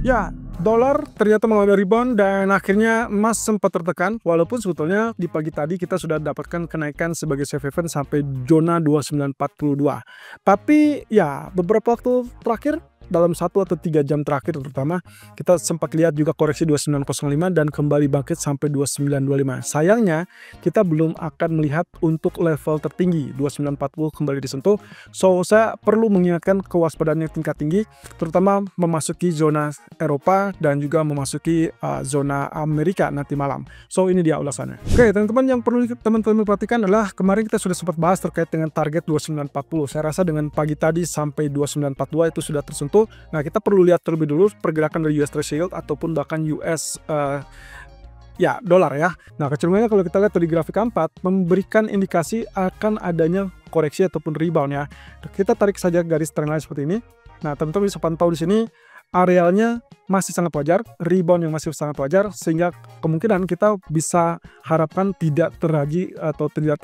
Ya, dolar ternyata mengalami rebound dan akhirnya emas sempat tertekan, walaupun sebetulnya di pagi tadi kita sudah dapatkan kenaikan sebagai safe haven sampai zona 2942. Tapi ya beberapa waktu terakhir dalam 1 atau 3 jam terakhir terutama kita sempat lihat juga koreksi 2905 dan kembali bangkit sampai 2925. Sayangnya kita belum akan melihat untuk level tertinggi 2940 kembali disentuh. So saya perlu mengingatkan kewaspadaan yang tingkat tinggi, terutama memasuki zona Eropa dan juga memasuki zona Amerika nanti malam. So ini dia ulasannya. Oke teman-teman, yang perlu teman-teman perhatikan adalah kemarin kita sudah sempat bahas terkait dengan target 2940. Saya rasa dengan pagi tadi sampai 2942 itu sudah tersentuh. Nah kita perlu lihat terlebih dulu pergerakan dari US Treasury Yield ataupun bahkan US ya dolar ya. Nah kecenderungannya kalau kita lihat dari grafik 4 memberikan indikasi akan adanya koreksi ataupun rebound ya. Kita tarik saja garis trendline seperti ini. Nah teman-teman bisa pantau di sini arealnya masih sangat wajar, rebound yang masih sangat wajar, sehingga kemungkinan kita bisa harapkan tidak terlagi atau tidak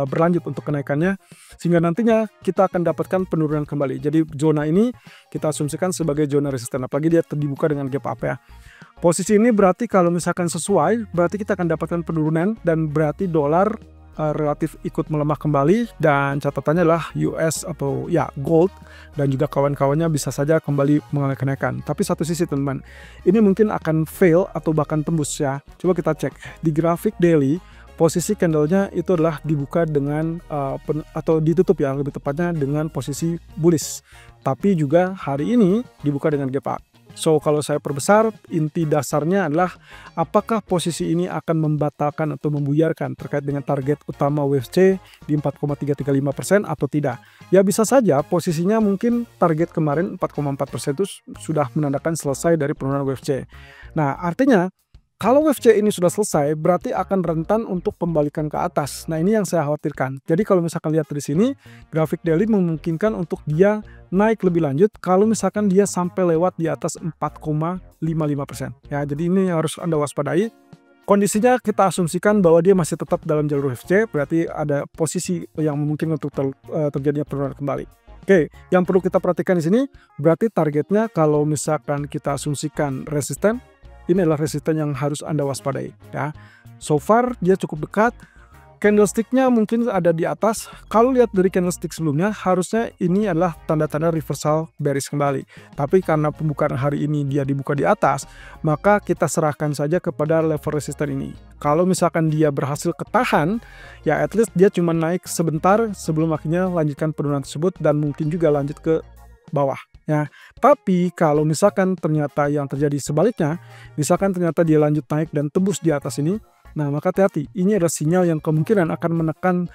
berlanjut untuk kenaikannya, sehingga nantinya kita akan dapatkan penurunan kembali. Jadi zona ini kita asumsikan sebagai zona resisten, apalagi dia dibuka dengan gap up ya. Posisi ini berarti kalau misalkan sesuai, berarti kita akan dapatkan penurunan dan berarti dolar relatif ikut melemah kembali, dan catatannya adalah US atau ya gold dan juga kawan-kawannya bisa saja kembali mengalami kenaikan. Tapi satu sisi teman-teman, ini mungkin akan fail atau bahkan tembus ya. Coba kita cek di grafik daily, posisi candlenya itu adalah dibuka dengan atau ditutup ya lebih tepatnya dengan posisi bullish. Tapi juga hari ini dibuka dengan gap up. So kalau saya perbesar, inti dasarnya adalah apakah posisi ini akan membatalkan atau membuyarkan terkait dengan target utama WFC di 4,335% atau tidak. Ya bisa saja posisinya mungkin target kemarin 4,4% itu sudah menandakan selesai dari penurunan WFC. Nah artinya kalau WFC ini sudah selesai, berarti akan rentan untuk pembalikan ke atas. Nah ini yang saya khawatirkan. Jadi kalau misalkan lihat dari sini, grafik daily memungkinkan untuk dia naik lebih lanjut kalau misalkan dia sampai lewat di atas 4,55%. Ya, jadi ini harus Anda waspadai. Kondisinya kita asumsikan bahwa dia masih tetap dalam jalur WFC, berarti ada posisi yang memungkinkan untuk terjadinya penurunan kembali. Oke, yang perlu kita perhatikan di sini, berarti targetnya kalau misalkan kita asumsikan resisten, ini adalah resisten yang harus Anda waspadai ya. So far dia cukup dekat. Candlesticknya mungkin ada di atas. Kalau lihat dari candlestick sebelumnya, harusnya ini adalah tanda-tanda reversal bearish kembali. Tapi karena pembukaan hari ini dia dibuka di atas, maka kita serahkan saja kepada level resisten ini. Kalau misalkan dia berhasil ketahan, ya at least dia cuma naik sebentar sebelum akhirnya lanjutkan penurunan tersebut dan mungkin juga lanjut ke bawah ya. Tapi kalau misalkan ternyata yang terjadi sebaliknya, misalkan ternyata dia lanjut naik dan tembus di atas ini, nah maka hati-hati, ini adalah sinyal yang kemungkinan akan menekan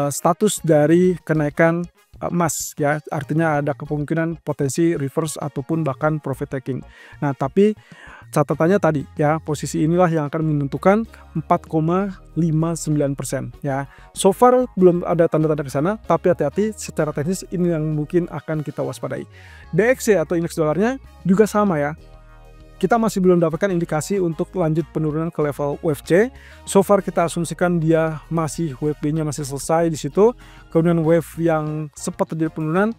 status dari kenaikan emas ya. Artinya ada kemungkinan potensi reverse ataupun bahkan profit taking. Nah tapi catatannya tadi ya, posisi inilah yang akan menentukan 4,59% ya. So far belum ada tanda-tanda ke sana, tapi hati-hati, secara teknis ini yang mungkin akan kita waspadai. DXY atau indeks dolarnya juga sama ya. Kita masih belum dapatkan indikasi untuk lanjut penurunan ke level WFC. So far kita asumsikan dia masih WFB-nya masih selesai di situ. Kemudian wave yang sempat terjadi penurunan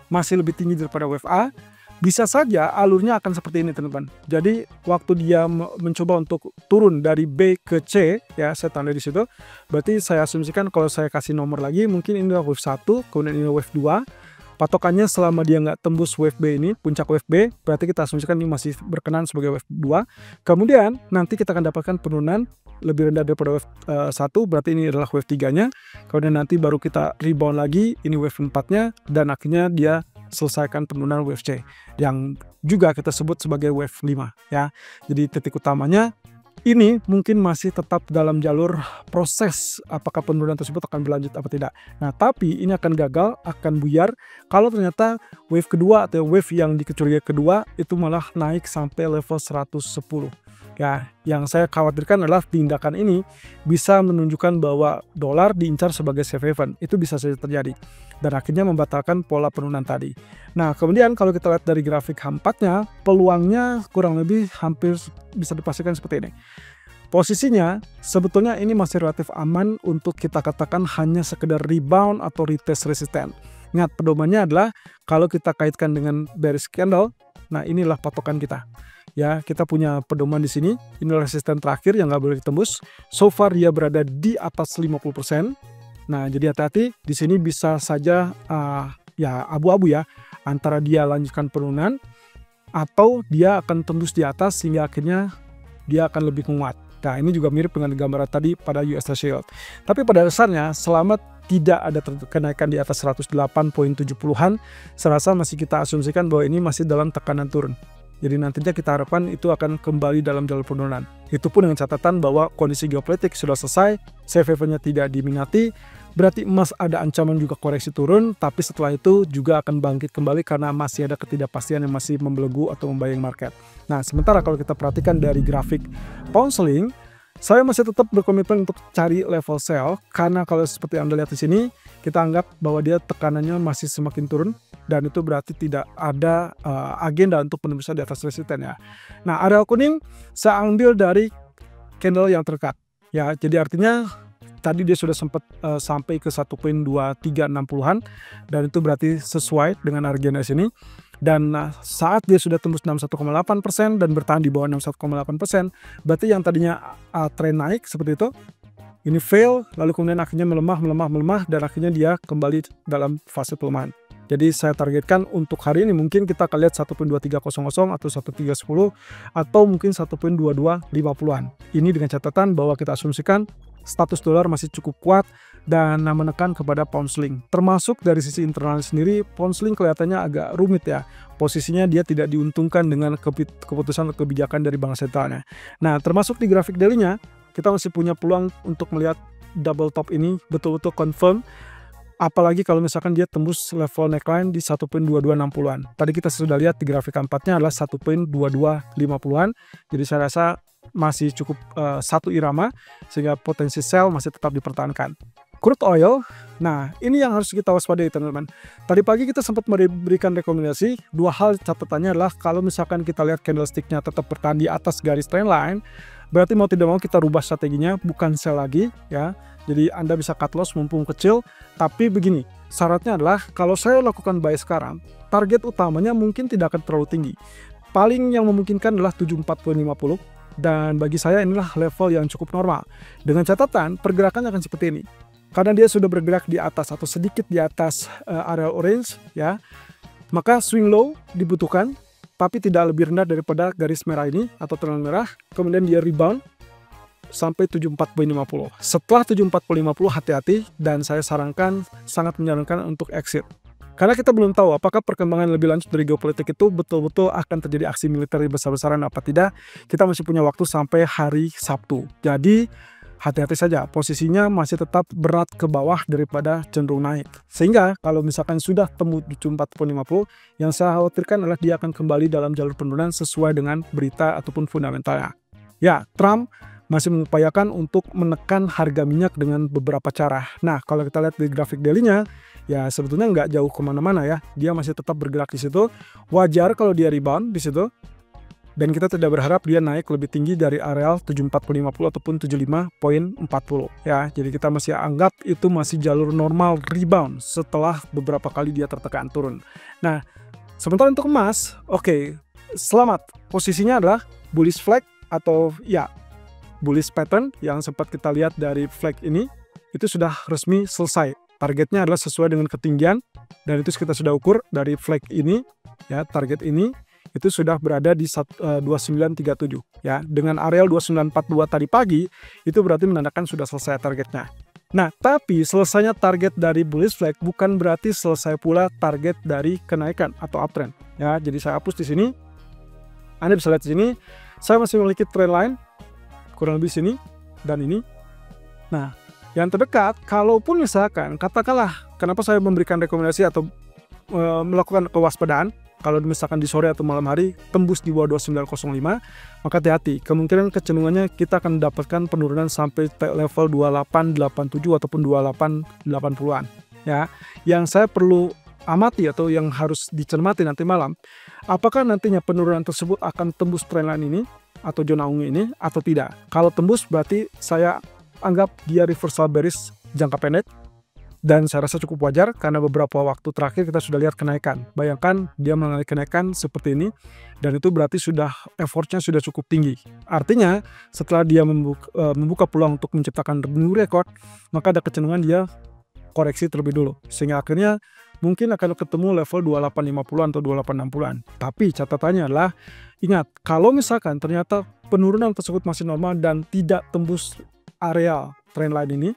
masih lebih tinggi daripada WFA. Bisa saja alurnya akan seperti ini teman-teman. Jadi waktu dia mencoba untuk turun dari B ke C ya, saya tanda di situ. Berarti saya asumsikan kalau saya kasih nomor lagi, mungkin ini adalah wave 1, kemudian ini wave 2. Patokannya selama dia nggak tembus wave B ini, puncak wave B, berarti kita asumsikan ini masih berkenan sebagai wave 2. Kemudian nanti kita akan dapatkan penurunan lebih rendah daripada wave 1, berarti ini adalah wave 3-nya. Kemudian nanti baru kita rebound lagi, ini wave 4-nya, dan akhirnya dia selesaikan penurunan WFC yang juga kita sebut sebagai wave 5 ya. Jadi titik utamanya ini mungkin masih tetap dalam jalur proses apakah penurunan tersebut akan berlanjut apa tidak. Nah tapi ini akan gagal, akan buyar kalau ternyata wave kedua atau wave yang dicurigai kedua itu malah naik sampai level 110 ya. Yang saya khawatirkan adalah tindakan ini bisa menunjukkan bahwa dolar diincar sebagai safe haven. Itu bisa saja terjadi dan akhirnya membatalkan pola penurunan tadi. Nah kemudian kalau kita lihat dari grafik H4-nya, peluangnya kurang lebih hampir bisa dipastikan seperti ini. Posisinya sebetulnya ini masih relatif aman untuk kita katakan hanya sekedar rebound atau retest resisten. Ingat pedomannya adalah kalau kita kaitkan dengan bearish candle, nah inilah patokan kita. ya, kita punya pedoman di sini. Ini resisten terakhir yang nggak boleh ditembus. So far dia berada di atas 50%. Nah, jadi hati-hati di sini bisa saja ya abu-abu ya, antara dia lanjutkan penurunan atau dia akan tembus di atas sehingga akhirnya dia akan lebih menguat. Nah, ini juga mirip dengan gambaran tadi pada US Shield. Tapi pada dasarnya selama tidak ada kenaikan di atas 108.70-an, saya rasa masih kita asumsikan bahwa ini masih dalam tekanan turun. Jadi nantinya kita harapkan itu akan kembali dalam jalur penurunan. Itu pun dengan catatan bahwa kondisi geopolitik sudah selesai, safe haven-nya tidak diminati, berarti emas ada ancaman juga koreksi turun, tapi setelah itu juga akan bangkit kembali karena masih ada ketidakpastian yang masih membelenggu atau membayang market. Nah, sementara kalau kita perhatikan dari grafik pound sterling, saya masih tetap berkomitmen untuk cari level sell, karena kalau seperti Anda lihat di sini, kita anggap bahwa dia tekanannya masih semakin turun, dan itu berarti tidak ada agenda untuk penembusan di atas resisten ya. Nah, area kuning saya ambil dari candle yang terdekat ya, jadi artinya tadi dia sudah sempat sampai ke 1.2360-an, dan itu berarti sesuai dengan agenda sini. Dan saat dia sudah tembus 61,8% dan bertahan di bawah 61,8%, berarti yang tadinya tren naik seperti itu, ini fail, lalu kemudian akhirnya melemah, dan akhirnya dia kembali dalam fase pelemahan. Jadi saya targetkan untuk hari ini mungkin kita akan lihat 1.2300 atau 1.310 atau mungkin 1.2250-an. Ini dengan catatan bahwa kita asumsikan status dolar masih cukup kuat dan menekan kepada pound sterling. Termasuk dari sisi internal sendiri, pound sterling kelihatannya agak rumit ya. Posisinya dia tidak diuntungkan dengan keputusan atau kebijakan dari bank sentralnya. Nah, termasuk di grafik daily-nya, kita masih punya peluang untuk melihat double top ini betul-betul confirm. Apalagi kalau misalkan dia tembus level neckline di 1.2260-an. Tadi kita sudah lihat di grafik keempatnya adalah 1.2250-an. Jadi saya rasa masih cukup satu irama sehingga potensi sell masih tetap dipertahankan. Crude oil, nah ini yang harus kita waspadai teman-teman. Tadi pagi kita sempat memberikan rekomendasi, dua hal catatannya adalah kalau misalkan kita lihat candlestick-nya tetap bertahan di atas garis trendline, berarti mau tidak mau kita rubah strateginya, bukan sell lagi ya. Jadi Anda bisa cut loss mumpung kecil, tapi begini, syaratnya adalah kalau saya lakukan buy sekarang, target utamanya mungkin tidak akan terlalu tinggi. Paling yang memungkinkan adalah 74.50, dan bagi saya inilah level yang cukup normal. Dengan catatan, pergerakan akan seperti ini. Karena dia sudah bergerak di atas atau sedikit di atas area orange, ya, maka swing low dibutuhkan, tapi tidak lebih rendah daripada garis merah ini atau trend merah, kemudian dia rebound sampai 74.50. Setelah 74.50 hati-hati, dan saya sangat menyarankan untuk exit. Karena kita belum tahu apakah perkembangan lebih lanjut dari geopolitik itu betul-betul akan terjadi aksi militer besar-besaran apa tidak. Kita masih punya waktu sampai hari Sabtu. Jadi hati-hati saja, posisinya masih tetap berat ke bawah daripada cenderung naik. Sehingga kalau misalkan sudah temu 74.50, yang saya khawatirkan adalah dia akan kembali dalam jalur penurunan sesuai dengan berita ataupun fundamentalnya. Ya, Trump masih mengupayakan untuk menekan harga minyak dengan beberapa cara. Nah, kalau kita lihat di grafik daily-nya, ya sebetulnya nggak jauh kemana-mana ya. Dia masih tetap bergerak di situ. Wajar kalau dia rebound di situ. Dan kita tidak berharap dia naik lebih tinggi dari areal 74.50 ataupun 75.40 ya. Jadi kita masih anggap itu masih jalur normal rebound setelah beberapa kali dia tertekan turun. Nah, sementara untuk emas, oke, selamat. Posisinya adalah bullish flag atau ya bullish pattern yang sempat kita lihat dari flag ini, itu sudah resmi selesai. Targetnya adalah sesuai dengan ketinggian, dan itu kita sudah ukur dari flag ini ya, target ini itu sudah berada di 2937 ya. Dengan areal 2942 tadi pagi, itu berarti menandakan sudah selesai targetnya. Nah, tapi selesainya target dari bullish flag bukan berarti selesai pula target dari kenaikan atau uptrend ya. Jadi saya hapus di sini. Anda bisa lihat di sini, saya masih memiliki trend line kurang lebih sini dan ini. Nah, yang terdekat, kalaupun misalkan katakanlah, kenapa saya memberikan rekomendasi atau melakukan kewaspadaan, kalau misalkan di sore atau malam hari tembus di bawah 2905, maka hati-hati, kemungkinan kecenderungannya kita akan mendapatkan penurunan sampai level 2887 ataupun 2880-an ya. Yang saya perlu amati atau yang harus dicermati nanti malam, apakah nantinya penurunan tersebut akan tembus trendline ini atau zona ungu ini atau tidak. Kalau tembus berarti saya anggap dia reversal bearish jangka pendek, dan saya rasa cukup wajar karena beberapa waktu terakhir kita sudah lihat kenaikan. Bayangkan dia mengalami kenaikan seperti ini dan itu berarti sudah effortnya sudah cukup tinggi. Artinya setelah dia membuka peluang untuk menciptakan new record, maka ada kecenderungan dia koreksi terlebih dulu. Sehingga akhirnya mungkin akan ketemu level 2850-an atau 2860-an. Tapi catatannya adalah, ingat, kalau misalkan ternyata penurunan tersebut masih normal dan tidak tembus area trendline ini,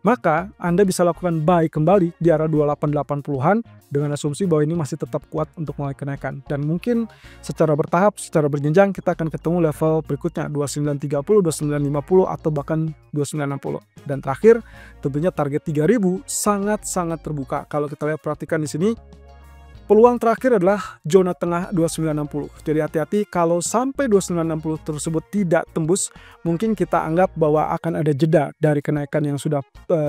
maka Anda bisa lakukan buy kembali di area 2880-an dengan asumsi bahwa ini masih tetap kuat untuk mulai kenaikan. Dan mungkin secara bertahap, secara berjenjang kita akan ketemu level berikutnya 2930, 2950 atau bahkan 2960. Dan terakhir, tentunya target 3000 sangat-sangat terbuka. Kalau kita lihat perhatikan di sini, peluang terakhir adalah zona tengah 2960. Jadi hati-hati kalau sampai 2960 tersebut tidak tembus, mungkin kita anggap bahwa akan ada jeda dari kenaikan yang sudah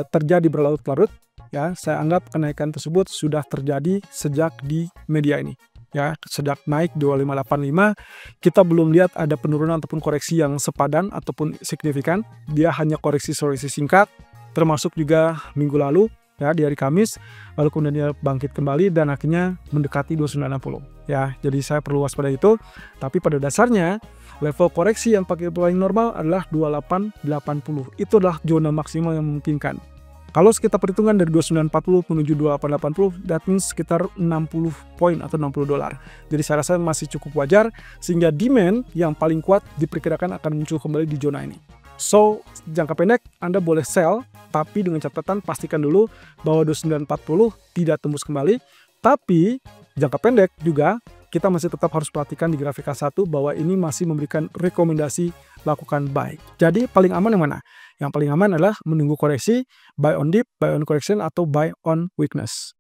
terjadi berlarut-larut. Ya, saya anggap kenaikan tersebut sudah terjadi sejak di media ini. Ya, sejak naik 2585, kita belum lihat ada penurunan ataupun koreksi yang sepadan ataupun signifikan. Dia hanya koreksi singkat, termasuk juga minggu lalu. Ya, di hari Kamis, lalu kemudian dia bangkit kembali dan akhirnya mendekati 2960. Ya, jadi saya perlu waspada itu. Tapi pada dasarnya level koreksi yang paling normal adalah 2880. Itu adalah zona maksimal yang memungkinkan. Kalau kita perhitungan dari 2940 menuju 2880, that means sekitar 60 poin atau $60. Jadi saya rasa masih cukup wajar sehingga demand yang paling kuat diperkirakan akan muncul kembali di zona ini. So, jangka pendek Anda boleh sell, tapi dengan catatan pastikan dulu bahwa 2940 tidak tembus kembali. Tapi jangka pendek juga kita masih tetap harus perhatikan di grafik K1 bahwa ini masih memberikan rekomendasi lakukan buy. Jadi paling aman yang mana? Yang paling aman adalah menunggu koreksi, buy on dip, buy on correction, atau buy on weakness.